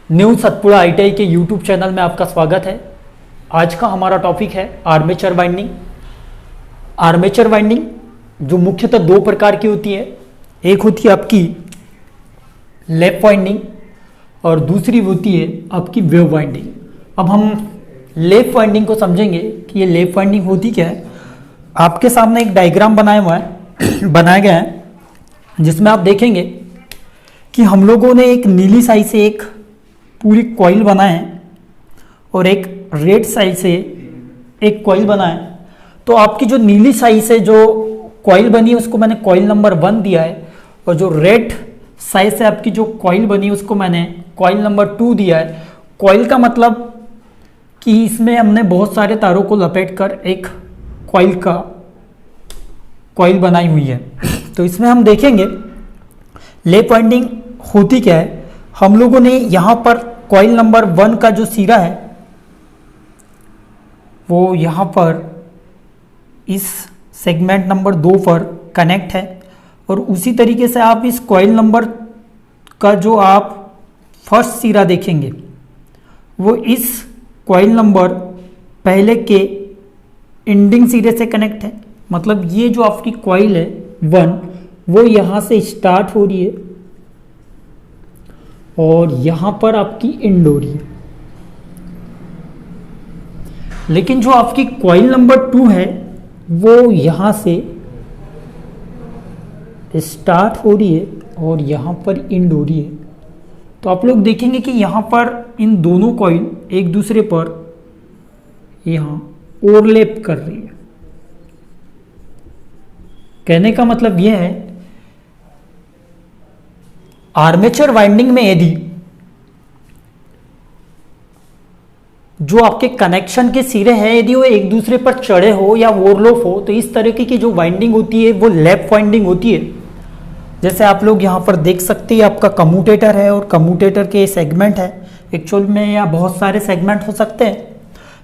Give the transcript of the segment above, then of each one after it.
New Satpura ITI के YouTube channel में आपका स्वागत है। आज का हमारा टॉपिक है आर्मेचर वाइंडिंग। आर्मेचर वाइंडिंग जो मुख्यतः दो प्रकार की होती है, एक होती है आपकी लैप वाइंडिंग और दूसरी होती है आपकी वेव वाइंडिंग। अब हम लैप वाइंडिंग को समझेंगे कि ये लैप वाइंडिंग होती क्या है। आपके सामने एक डायग्राम बनाया हुआ है बनाया गया है, जिसमें आप देखेंगे कि हम लोगों ने एक नीली साई से एक पूरी कॉइल बनाए हैं और एक रेड साइड से एक कॉइल बनाए हैं। तो आपकी जो नीली साइड से जो कॉइल बनी है उसको मैंने कॉइल नंबर 1 दिया है, और जो रेड साइड से आपकी जो कॉइल बनी है उसको मैंने कॉइल नंबर 2 दिया है। कॉइल का मतलब कि इसमें हमने बहुत सारे तारों को लपेटकर एक कॉइल बनाई हुई है। तो इसमें हम देखेंगे लैप वाइंडिंग होती क्या है। हम लोगों ने यहाँ पर कॉइल नंबर 1 का जो सिरा है वो यहाँ पर इस सेगमेंट नंबर 2 पर कनेक्ट है, और उसी तरीके से आप इस कॉइल नंबर का जो आप फर्स्ट सिरा देखेंगे वो इस कॉइल नंबर पहले के एंडिंग सिरे से कनेक्ट है। मतलब ये जो आपकी कॉइल है 1 वो यहाँ से स्टार्ट हो रही है और यहाँ पर आपकी एंड हो रही है। लेकिन जो आपकी कॉइल नंबर 2 है वो यहाँ से स्टार्ट हो रही है और यहाँ पर एंड हो रही है। तो आप लोग देखेंगे कि यहाँ पर इन दोनों कॉइल एक दूसरे पर यहाँ ओवरलैप कर रही है। कहने का मतलब यह है, आर्मेचर वाइंडिंग में यदि जो आपके कनेक्शन के सिरे हैं यदि वो एक दूसरे पर चढ़े हो या ओवरलैप हो, तो इस तरीके की जो वाइंडिंग होती है वो लैप वाइंडिंग होती है। जैसे आप लोग यहाँ पर देख सकते हैं, आपका कम्यूटेटर है और कम्यूटेटर के सेगमेंट है। एक्चुअल में यहाँ बहुत सारे सेगमेंट हो सकते हैं,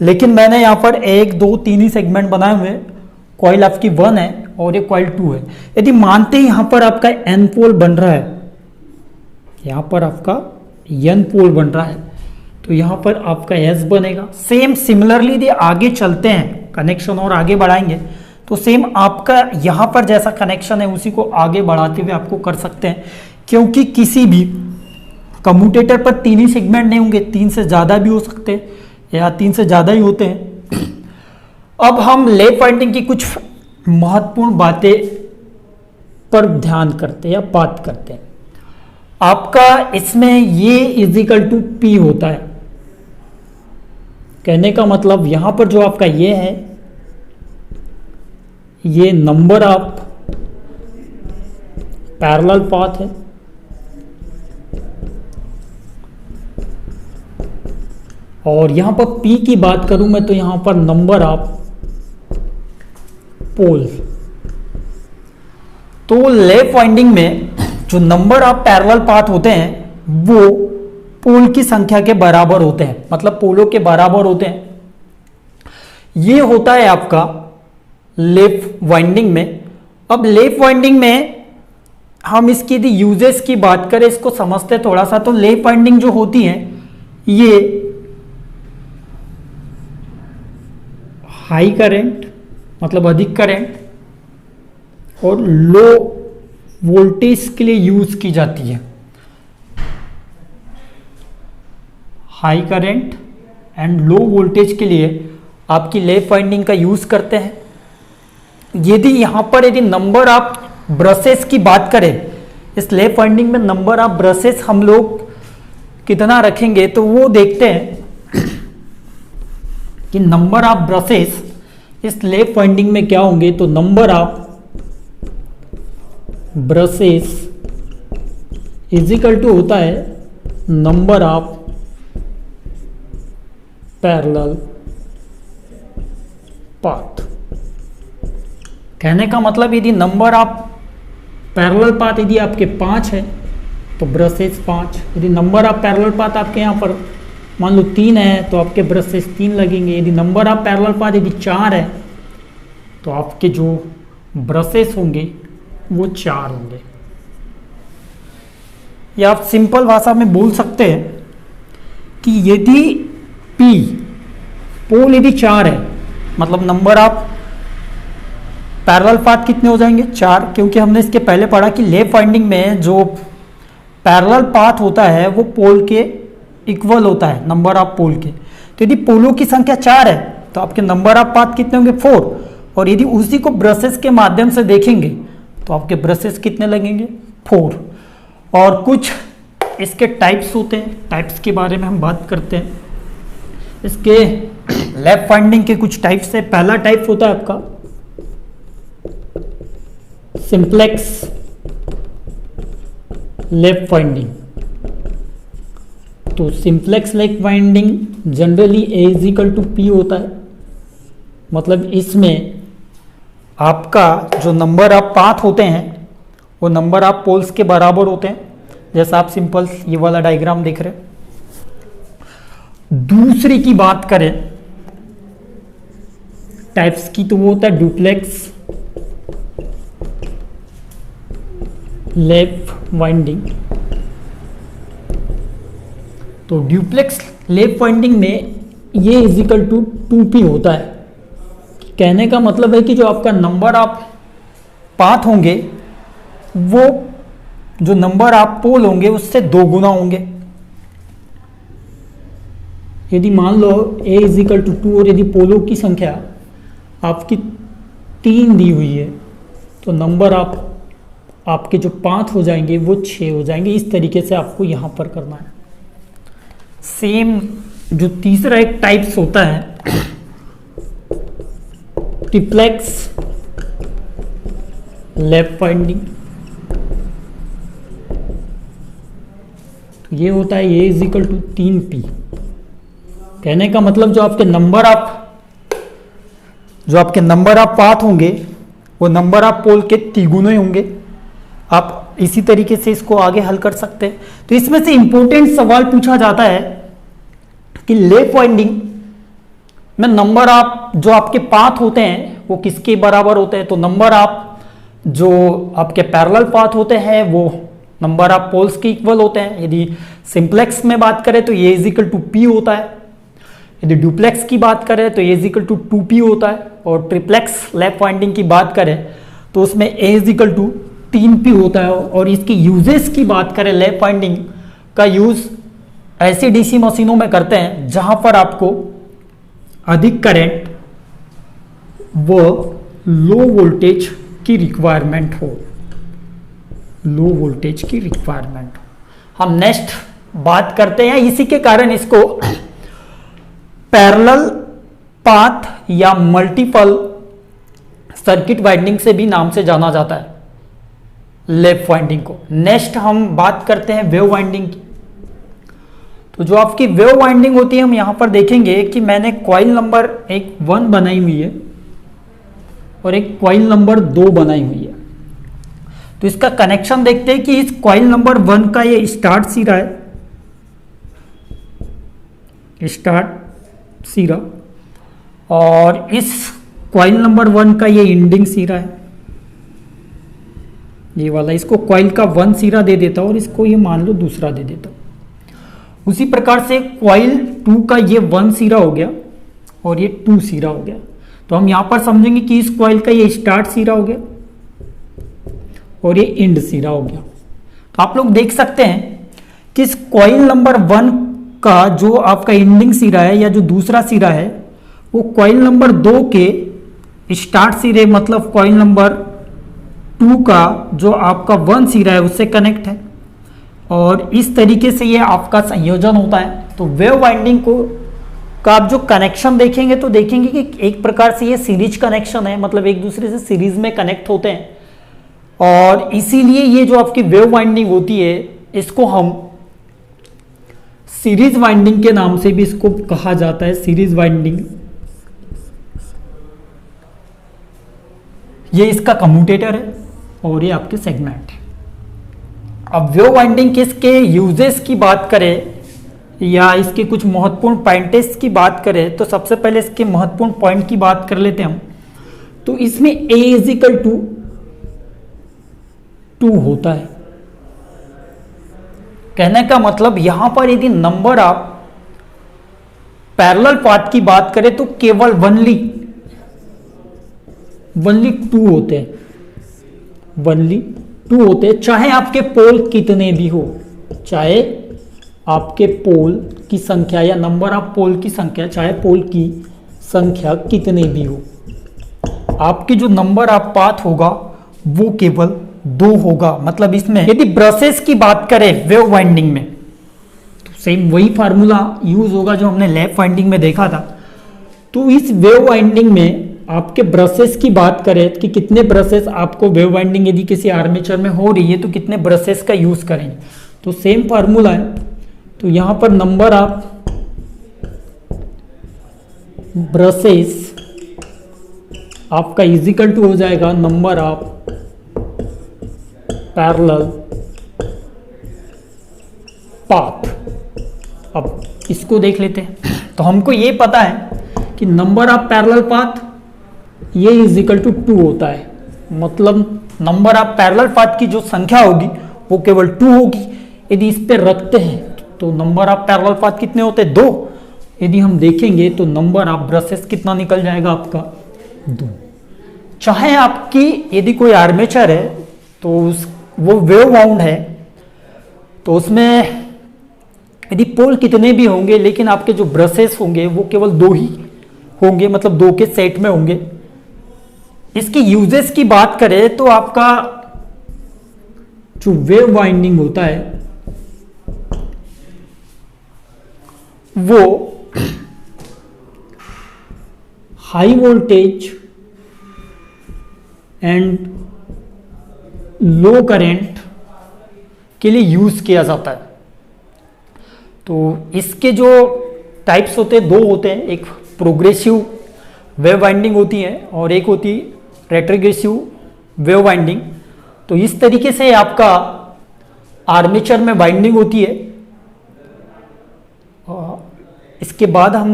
लेकिन मैंने यहाँ पर 1 2 3 ही सेगमेंट बनाए हुए। कॉइल आपकी 1 है और ये कॉइल 2 है। यदि मानते हैं यहाँ पर आपका एन पोल बन रहा है, यहाँ पर आपका एन पोल बन रहा है, तो यहाँ पर आपका एस बनेगा। सेम सिमिलरली यदि आगे चलते हैं कनेक्शन और आगे बढ़ाएंगे तो सेम आपका यहाँ पर जैसा कनेक्शन है उसी को आगे बढ़ाते हुए आपको कर सकते हैं, क्योंकि किसी भी कम्यूटेटर पर 3 ही सेगमेंट नहीं होंगे, 3 से ज़्यादा भी हो सकते हैं या 3 से ज़्यादा ही होते हैं। अब हम लैप वाइंडिंग की कुछ महत्वपूर्ण बातें पर ध्यान करते हैं या बात करते हैं। आपका इसमें ये इजिकल टू पी होता है। कहने का मतलब यहां पर जो आपका ये है, ये नंबर ऑफ पैरेलल पाथ है, और यहां पर पी की बात करूं मैं तो यहां पर नंबर ऑफ पोल्स। तो लैप वाइंडिंग में जो नंबर ऑफ पैरेलल पाथ होते हैं वो पोल की संख्या के बराबर होते हैं, मतलब पोलों के बराबर होते हैं। ये होता है आपका लैप वाइंडिंग में। अब लैप वाइंडिंग में हम इसकी यदि यूजेस की बात करें, इसको समझते थोड़ा सा, तो लैप वाइंडिंग जो होती है ये हाई करंट मतलब अधिक करंट और लो वोल्टेज के लिए यूज की जाती है। High current and low voltage के लिए आपकी लैप वाइंडिंग का यूज करते हैं। यदि नंबर ऑफ ब्रशेस की बात करें, इस लैप वाइंडिंग में नंबर ऑफ ब्रशेस हम लोग कितना रखेंगे, तो वो देखते हैं कि नंबर ऑफ ब्रशेस इस लैप वाइंडिंग में क्या होंगे। तो number of brushes is equal to होता है नंबर ऑफ पैरेलल पाथ। कहने का मतलब यदि नंबर ऑफ पैरेलल पाथ यदि आपके 5 है तो ब्रशेस 5। यदि नंबर ऑफ पैरेलल पाथ आपके यहाँ पर मान लो 3 है तो आपके ब्रशेस 3 लगेंगे। यदि नंबर ऑफ पैरेलल पाथ यदि 4 है तो आपके जो ब्रशेस होंगे वो 4 होंगे। या आप सिंपल भाषा में बोल सकते हैं कि यदि P पोल यदि 4 है, मतलब नंबर ऑफ पैरेलल पाथ कितने हो जाएंगे 4, क्योंकि हमने इसके पहले पढ़ा कि लेफ्ट वाइंडिंग में जो पैरेलल पाथ होता है वो पोल के इक्वल होता है नंबर ऑफ पोल के। तो यदि पोलों की संख्या 4 है तो आपके नंबर ऑफ पाथ कितने होंगे 4, और यदि उसी को ब्रशेस के माध्यम से देखेंगे तो आपके ब्रशेस कितने लगेंगे 4। और कुछ इसके टाइप्स होते हैं, टाइप्स के बारे में हम बात करते हैं। इसके लेफ्ट वाइंडिंग के कुछ टाइप्स है। पहला टाइप होता है आपका सिंप्लेक्स लेफ्ट वाइंडिंग। तो simplex left winding generally A = P होता है, मतलब इसमें आपका जो नंबर ऑफ पाथ होते हैं वो नंबर ऑफ पोल्स के बराबर होते हैं, जैसा आप सिंपल ये वाला डायग्राम देख रहे हैं। दूसरी की बात करें टाइप्स की तो वो होता है डुप्लेक्स लेफ्ट वाइंडिंग। तो ड्यूप्लेक्स लेफ्ट वाइंडिंग में ये = 2P होता है। कहने का मतलब है कि जो आपका नंबर ऑफ पाथ होंगे वो जो नंबर ऑफ पोल होंगे उससे 2 गुना होंगे। यदि मान लो A = 2 और यदि पोलों की संख्या आपकी 3 दी हुई है तो नंबर ऑफ आपके जो पाथ हो जाएंगे वो 6 हो जाएंगे। इस तरीके से आपको यहां पर करना है। सेम जो तीसरा एक टाइप्स होता है ट्रिप्लेक्स लेफ्ट वाइंडिंग। तो ये होता है A = 3P। कहने का मतलब जो आपके नंबर ऑफ पाथ होंगे वो नंबर ऑफ पोल के 3 गुने होंगे। आप इसी तरीके से इसको आगे हल कर सकते हैं। तो इसमें से इंपॉर्टेंट सवाल पूछा जाता है कि लेफ्ट वाइंडिंग में नंबर ऑफ जो आपके पाथ होते हैं वो किसके बराबर होते हैं। तो नंबर ऑफ जो आपके पैरेलल पाथ होते हैं वो नंबर ऑफ पोल्स के इक्वल होते हैं। यदि सिंप्लेक्स में बात करें तो A = P होता है। यदि डुप्लेक्स की बात करें तो A = 2P होता है। और ट्रिप्लेक्स लेफ्ट वाइंडिंग की बात करें तो उसमें A = 3P होता है। और इसकी यूजेस की बात करें लेफ्ट वाइंडिंग का यूज ऐसी DC मशीनों में करते हैं जहां पर आपको अधिक करंट व लो वोल्टेज की रिक्वायरमेंट हो। हम नेक्स्ट बात करते हैं, इसी के कारण इसको पैरेलल पाथ या मल्टीपल सर्किट वाइंडिंग से भी नाम से जाना जाता है लेफ्ट वाइंडिंग को। नेक्स्ट हम बात करते हैं वेव वाइंडिंग की। तो जो आपकी वेव वाइंडिंग होती है हम यहां पर देखेंगे कि मैंने कॉइल नंबर 1 बनाई हुई है और एक कॉइल नंबर 2 बनाई हुई है। तो इसका कनेक्शन देखते हैं कि इस कॉइल नंबर 1 का ये स्टार्ट सिरा है, स्टार्ट सिरा, और इस कॉइल नंबर 1 का ये एंडिंग सिरा है, ये वाला। इसको कॉइल का 1 सिरा दे देता हूं और इसको ये मान लो दूसरा दे देता हूं। उसी प्रकार से कॉइल 2 का ये 1 सिरा हो गया और ये 2 सिरा हो गया। तो हम यहां पर समझेंगे कि इस कॉइल का ये स्टार्ट सिरा हो गया और ये एंड सिरा हो गया। तो आप लोग देख सकते हैं कि इस कॉइल नंबर 1 का जो आपका एंडिंग सिरा है या जो दूसरा सिरा है वो कॉइल नंबर 2 के स्टार्ट सिरे मतलब कॉइल नंबर 2 का जो आपका 1 सिरा है उससे कनेक्ट है। और इस तरीके से ये आपका संयोजन होता है। तो वेव वाइंडिंग को का आप जो कनेक्शन देखेंगे तो देखेंगे कि एक प्रकार से ये सीरीज कनेक्शन है, मतलब एक दूसरे से सीरीज में कनेक्ट होते हैं। और इसीलिए ये जो आपकी वेव वाइंडिंग होती है इसको हम सीरीज वाइंडिंग के नाम से भी इसको कहा जाता है, सीरीज वाइंडिंग। ये इसका कम्यूटेटर है और ये आपके सेगमेंट है। अब वेव वाइंडिंग के इसके यूजेस की बात करें या इसके कुछ महत्वपूर्ण पॉइंट्स की बात करें तो सबसे पहले इसके महत्वपूर्ण पॉइंट की बात कर लेते हैं हम। तो इसमें A = 2 होता है। कहने का मतलब यहां पर यदि नंबर ऑफ पैरेलल पाथ की बात करें तो केवल वनली 2 होते हैं, वनली 2 होते हैं, चाहे आपके पोल कितने भी हो, चाहे आपके पोल की संख्या या नंबर ऑफ पोल की संख्या, चाहे पोल की संख्या कितने भी हो, आपके जो नंबर ऑफ पाथ होगा वो केवल 2 होगा। मतलब इसमें यदि ब्रशेस की बात करें वेव वाइंडिंग में तो सेम वही फार्मूला यूज होगा जो हमने लैप वाइंडिंग में देखा था। तो इस वेव वाइंडिंग में आपके ब्रशेस की बात करें कि कितने ब्रशेस आपको वेव वाइंडिंग यदि किसी आर्मेचर में हो रही है तो कितने ब्रशेस का यूज करेंगे, तो सेम फार्मूला है। तो यहां पर नंबर ऑफ ब्रशेस आपका इजिकल टू हो जाएगा नंबर ऑफ पैरेलल पाथ। अब इसको देख लेते हैं। तो हमको ये पता है कि नंबर ऑफ पैरेलल पाथ ये इजिकल टू 2 होता है, मतलब नंबर ऑफ पैरेलल पाथ की जो संख्या होगी वो केवल 2 होगी। यदि इस पे रखते हैं तो नंबर ऑफ पैरेलल पाथ कितने होते हैं, 2। यदि हम देखेंगे तो नंबर ऑफ ब्रशेस कितना निकल जाएगा आपका, 2। चाहे आपकी यदि कोई आर्मेचर है तो वो वेव वाउंड है तो उसमें यदि पोल कितने भी होंगे लेकिन आपके जो ब्रशेस होंगे वो केवल 2 ही होंगे, मतलब 2 के सेट में होंगे। इसकी यूजेस की बात करें तो आपका जो वेव वाइंडिंग होता है वो high voltage and low current के लिए यूज किया जाता है। तो इसके जो टाइप्स होते हैं 2 होते हैं, एक प्रोग्रेसिव वेव वाइंडिंग होती है और एक होती रेट्रोग्रेसिव वेव वाइंडिंग। तो इस तरीके से आपका आर्मेचर में वाइंडिंग होती है। इसके बाद हम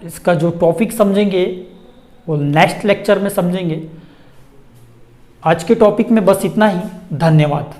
इसका जो टॉपिक समझेंगे वो नेक्स्ट लेक्चर में समझेंगे। आज के टॉपिक में बस इतना ही। धन्यवाद।